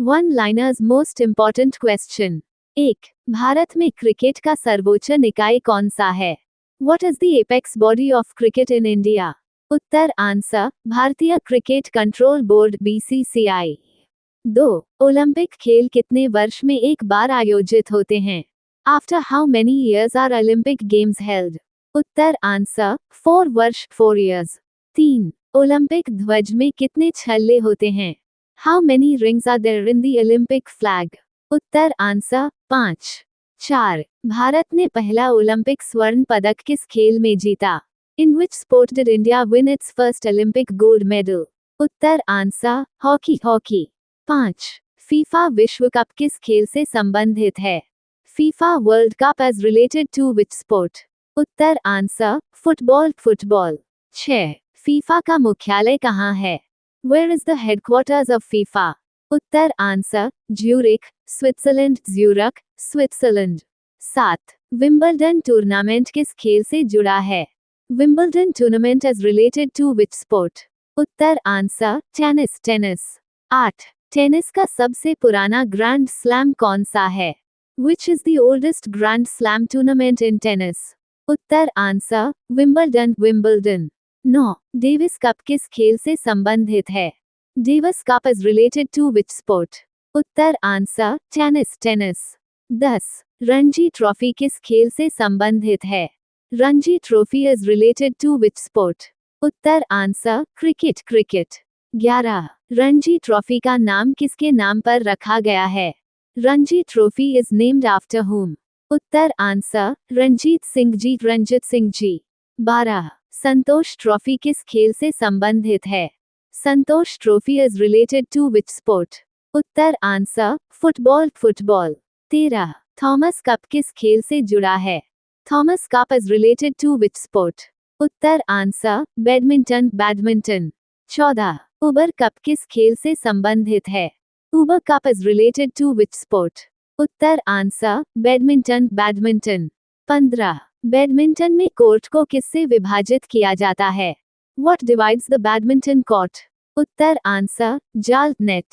One liners most important question. 1. Bharat में cricket का सर्वोच्च निकाय कौन सा है? What is the apex body of cricket in India? उत्तर आंसर भारतीय cricket control board BCCI। 2. Olympic खेल कितने वर्ष में एक बार आयोजित होते हैं? After how many years are Olympic games held? Uttar answer 4 वर्ष 4 years। 3. ओलंपिक ध्वज में कितने छल्ले होते हैं? How many rings are there in the Olympic flag? Uttar answer 5। 4. Bharat ने पहला ओलंपिक स्वर्ण पदक किस खेल में जीता? In which sport did India win its first Olympic gold medal? उत्तर आंसर हॉकी। 5. फीफा विश्व कप किस खेल से संबंधित है? FIFA World Cup as related to which sport? उत्तर आंसर फुटबॉल। 6. फीफा का मुख्यालय कहाँ है? Where is the headquarters of FIFA? उत्तर answer Zurich, Switzerland, Zurich, Switzerland. 7. Wimbledon tournament किस खेल से जुड़ा है? Wimbledon tournament is related to which sport? उत्तर आंसर टेनिस। 8. टेनिस का सबसे पुराना ग्रैंड स्लैम कौन सा है? Which is the oldest Grand Slam tournament in tennis? उत्तर आंसर विंबलडन। 9. डेविस कप किस खेल से संबंधित है? Davis cup is related to which sport? उत्तर आंसर टेनिस। 10. रणजी ट्रॉफी किस खेल से संबंधित है? Ranji trophy is related to which sport? उत्तर आंसर क्रिकेट। 11. रणजी ट्रॉफी का नाम किसके नाम पर रखा गया है? Ranji trophy is named after whom? उत्तर आंसर रणजीत सिंह जी। 12. संतोष ट्रॉफी किस खेल से संबंधित है? Santosh trophy is related to which sport? उत्तर आंसर फुटबॉल। 13. थॉमस कप किस खेल से जुड़ा है? Thomas Cup is related to which sport? उत्तर आंसर बैडमिंटन। 14. उबर कप किस खेल से संबंधित है? Uber Cup is related to which sport? उत्तर आंसर बैडमिंटन। 15. बैडमिंटन में कोर्ट को किससे विभाजित किया जाता है? What divides the badminton court? Uttar answer जाल नेट।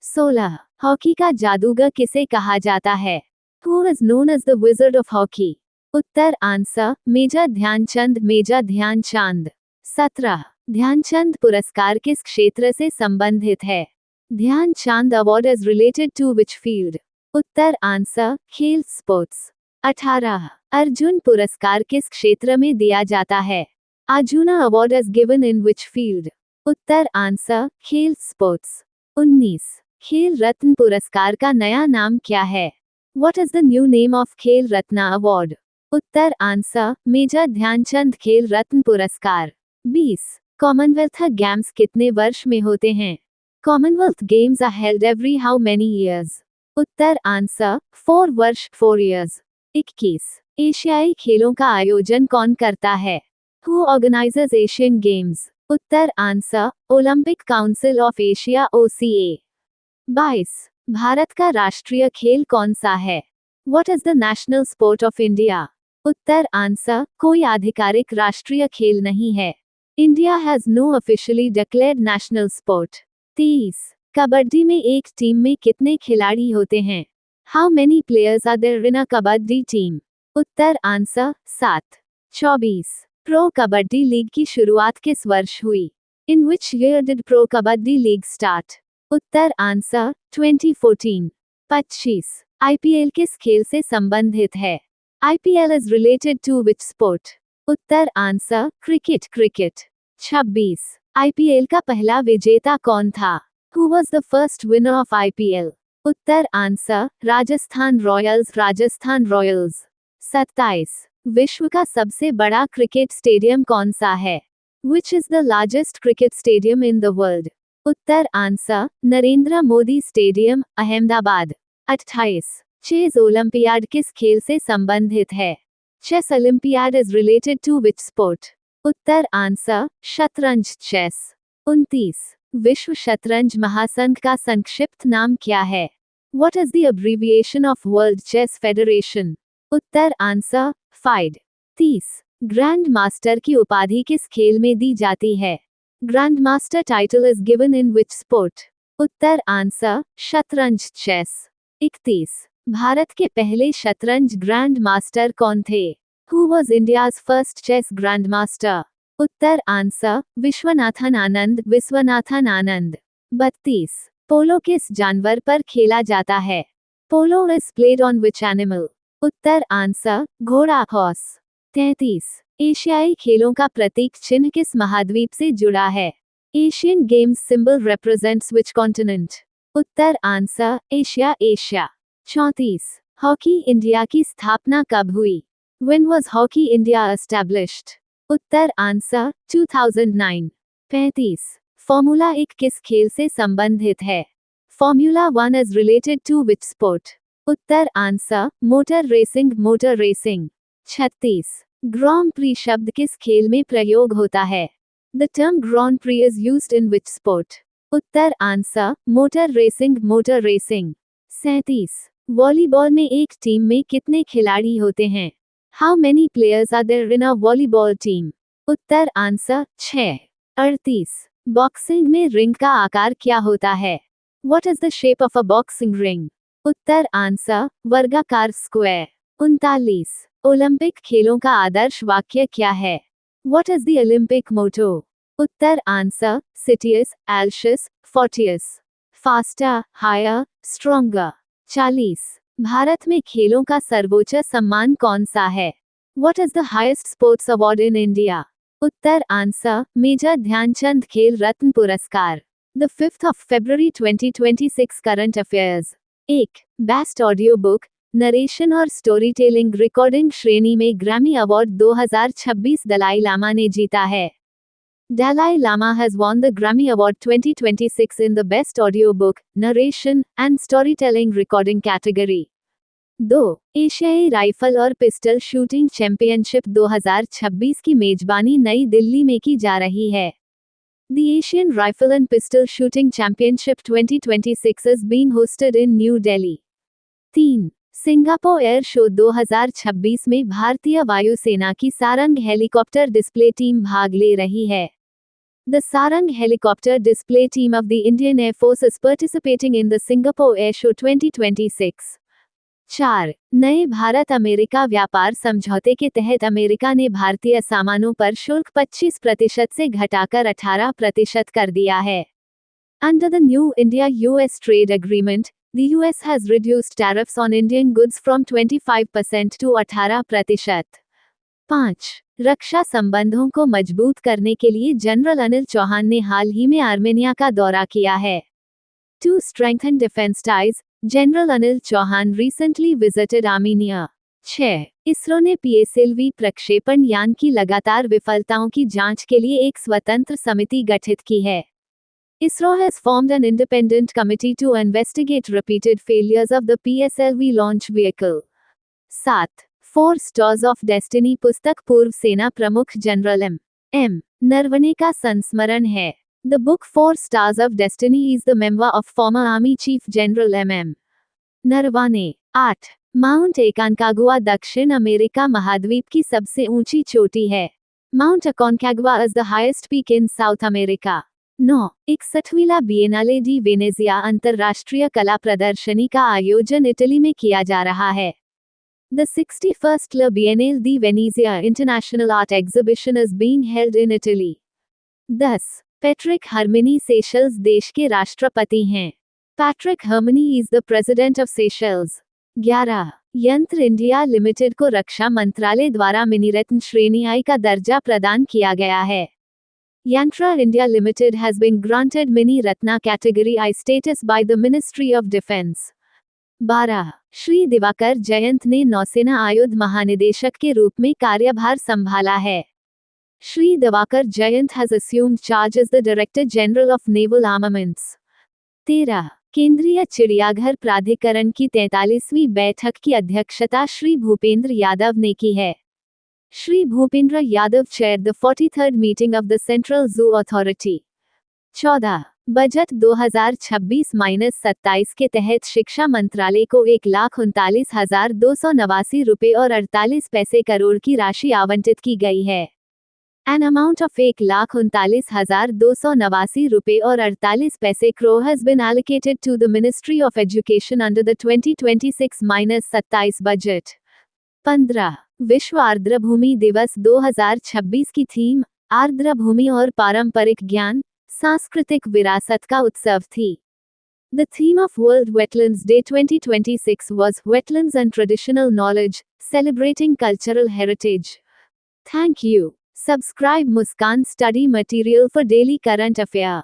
16. हॉकी का जादूगर किसे कहा जाता है? Who is known as the wizard of hockey? उत्तर आंसर मेजर ध्यानचंद। 17. ध्यानचंद पुरस्कार किस क्षेत्र से संबंधित है? Dhyanchand award is related to which field? उत्तर आंसर खेल स्पोर्ट्स। 18. अर्जुन पुरस्कार किस क्षेत्र में दिया जाता है? Arjuna award is given in which field? उत्तर आंसर खेल स्पोर्ट्स। 19. खेल रत्न पुरस्कार का नया नाम क्या है? What is the new name of खेल रत्न अवार्ड? उत्तर आंसर मेजर ध्यानचंद खेल रत्न पुरस्कार। 20. कॉमनवेल्थ गेम्स कितने वर्ष में होते हैं? Commonwealth games are held every how many years? उत्तर आंसर 4 वर्ष 4 years। 21. एशियाई खेलों का आयोजन कौन करता है? Who organizes Asian Games? Uttar answer Olympic council of Asia OCA। 22. Bharat का राष्ट्रीय खेल कौन सा है? What is the national sport of India? उत्तर आंसर कोई आधिकारिक राष्ट्रीय खेल नहीं है। India has no officially declared national sport। 23. Kabaddi में एक टीम में कितने खिलाड़ी होते हैं? How many players are there in a kabaddi team? Uttar answer 7। 24. Pro kabaddi league की शुरुआत किस वर्ष हुई? In which year did Pro Kabaddi League start? Uttar answer 2014। 25. IPL किस खेल से संबंधित है? IPL is related to which sport? उत्तर आंसर क्रिकेट। 26. IPL का पहला विजेता कौन था? Who was the first winner of IPL? Uttar answer Rajasthan Royals. 27. विश्व का सबसे बड़ा क्रिकेट स्टेडियम कौन सा है? Which is the largest cricket stadium in the world? उत्तर answer Narendra Modi stadium, Ahmedabad. 28. Chess olympiad किस खेल से संबंधित है? Chess olympiad is related to which sport? उत्तर आंसर शतरंज चेस। 29. विश्व शतरंज महासंघ का संक्षिप्त नाम क्या है? What is the abbreviation of World Chess Federation? उत्तर आंसर FIDE। 30. ग्रैंड मास्टर की उपाधि किस खेल में दी जाती है? Grand master title is given in which sport? उत्तर आंसर शतरंज चेस। 31 भारत के पहले शतरंज ग्रैंड मास्टर कौन थे? Who was India's first chess grand master? उत्तर आंसर विश्वनाथन आनंद। 32 पोलो किस जानवर पर खेला जाता है? Polo is played on which animal? उत्तर आंसर घोड़ा हॉर्स। 33 एशियाई खेलों का प्रतीक चिन्ह किस महाद्वीप से जुड़ा है? Asian games symbol represents which continent? उत्तर आंसर एशिया। 34 हॉकी इंडिया की स्थापना कब हुई? When was Hockey India established? उत्तर आंसर 2009। 35 फॉर्मूला 1 किस खेल से संबंधित है? Formula 1 is related to which sport? उत्तर answer motor racing. 36 grand prix शब्द किस खेल में प्रयोग होता है? The term Grand Prix is used in which sport? उत्तर आंसर मोटर रेसिंग। 37 वॉलीबॉल में एक टीम में कितने खिलाड़ी होते हैं? How many players are there in a volleyball team? Uttar answer 6। 38 boxing में रिंग का आकार क्या होता है? What is the shape of a boxing ring? Uttar answer वर्गाकार स्क्वायर। 39 ओलंपिक खेलों का आदर्श वाक्य क्या है? What is the Olympic motto? उत्तर answer citius, altius, fortius. Faster, higher, stronger. 40 भारत में खेलों का सर्वोच्च सम्मान कौन सा है? What is the highest sports award in India? उत्तर आंसर मेजर ध्यानचंद खेल रत्न पुरस्कार। The 5th of February 2026 current affairs. 1 best audio book, narration और स्टोरी टेलिंग रिकॉर्डिंग श्रेणी में ग्रैमी अवार्ड 2026 दलाई लामा ने जीता है। Dalai Lama has won the Grammy Award 2026 in the Best Audiobook, Narration, and Storytelling Recording category. 2 एशियाई rifle और pistol shooting championship 2026 की मेजबानी नई दिल्ली में की जा रही है। The Asian Rifle and Pistol Shooting Championship 2026 is being hosted in New Delhi. 3 Singapore air show 2026 में भारतीय वायुसेना की सारंग हेलीकॉप्टर डिस्प्ले टीम भाग ले रही है। The Sarang helicopter display team of the Indian Air Force is participating in the Singapore Air Show 2026. 4 नए Bharat America व्यापार समझौते के तहत अमेरिका ने भारतीय सामानों पर शुल्क 25% से घटाकर 18% कर दिया है। Under the new India-US trade agreement, the US has reduced tariffs on Indian goods from 25% to 18%. 5 रक्षा संबंधों को मजबूत करने के लिए जनरल अनिल चौहान ने हाल ही में आर्मेनिया का दौरा किया है। To strengthen defense ties, General Anil Chauhan recently visited Armenia. 6 ISRO ने PSLV प्रक्षेपण यान की लगातार विफलताओं की जांच के लिए एक स्वतंत्र समिति गठित की है। ISRO has formed an independent committee to investigate repeated failures of the PSLV launch vehicle. 7 4 Stars of Destiny पुस्तक पूर्व सेना प्रमुख जनरल एम नरवणे का संस्मरण है। The book 4 Stars of Destiny is the memoir of former Army Chief General M. Naravane. 8 mount एकांकागुआ दक्षिण America महाद्वीप की सबसे ऊंची चोटी है। Mount Aconcagua is the highest peak in South America. 9 61वां बिएनाले डी वेनेजिया अंतर्राष्ट्रीय कला प्रदर्शनी का आयोजन इटली में किया जा रहा है। The 61st La Biennale di Venezia International Art Exhibition is being held in Italy. 10 Patrick Herminie Seychelles देश के राष्ट्रपति हैं। Patrick Herminie is the president of Seychelles. 11 यंत्र इंडिया लिमिटेड को रक्षा मंत्रालय द्वारा मिनीरत्न श्रेणी आई का दर्जा प्रदान किया गया है। Yantra India Limited has been granted Mini Ratna Category I status by the Ministry of Defence. 12 Shri Diwakar Jayant ने नौसेना आयुध महानिदेशक के रूप में कार्यभार संभाला है। Shri Diwakar Jayant has assumed charge as the Director General of Naval Armaments. 13 केंद्रीय चिड़ियाघर प्राधिकरण की 43वीं बैठक की अध्यक्षता श्री भूपेंद्र यादव ने की है। Shri Bhupendra Yadav chair the 43rd meeting of the central zoo authority. 14 budget 2026-27 के तहत शिक्षा मंत्रालय को 1,39,289 रुपये और 48 पैसे करोड़ की राशि आवंटित की गई है। An amount of 1,39,289 रुपये और 48 पैसे crore has been allocated to the Ministry of Education under the 2026-27 budget. 15. विश्व आर्द्र भूमि दिवस 2026 की थीम आर्द्र भूमि और पारंपरिक ज्ञान, सांस्कृतिक विरासत का उत्सव थी. The theme of World Wetlands Day 2026 was Wetlands and Traditional Knowledge, celebrating cultural heritage. Thank you. Subscribe Muskan Study Material for daily current affair.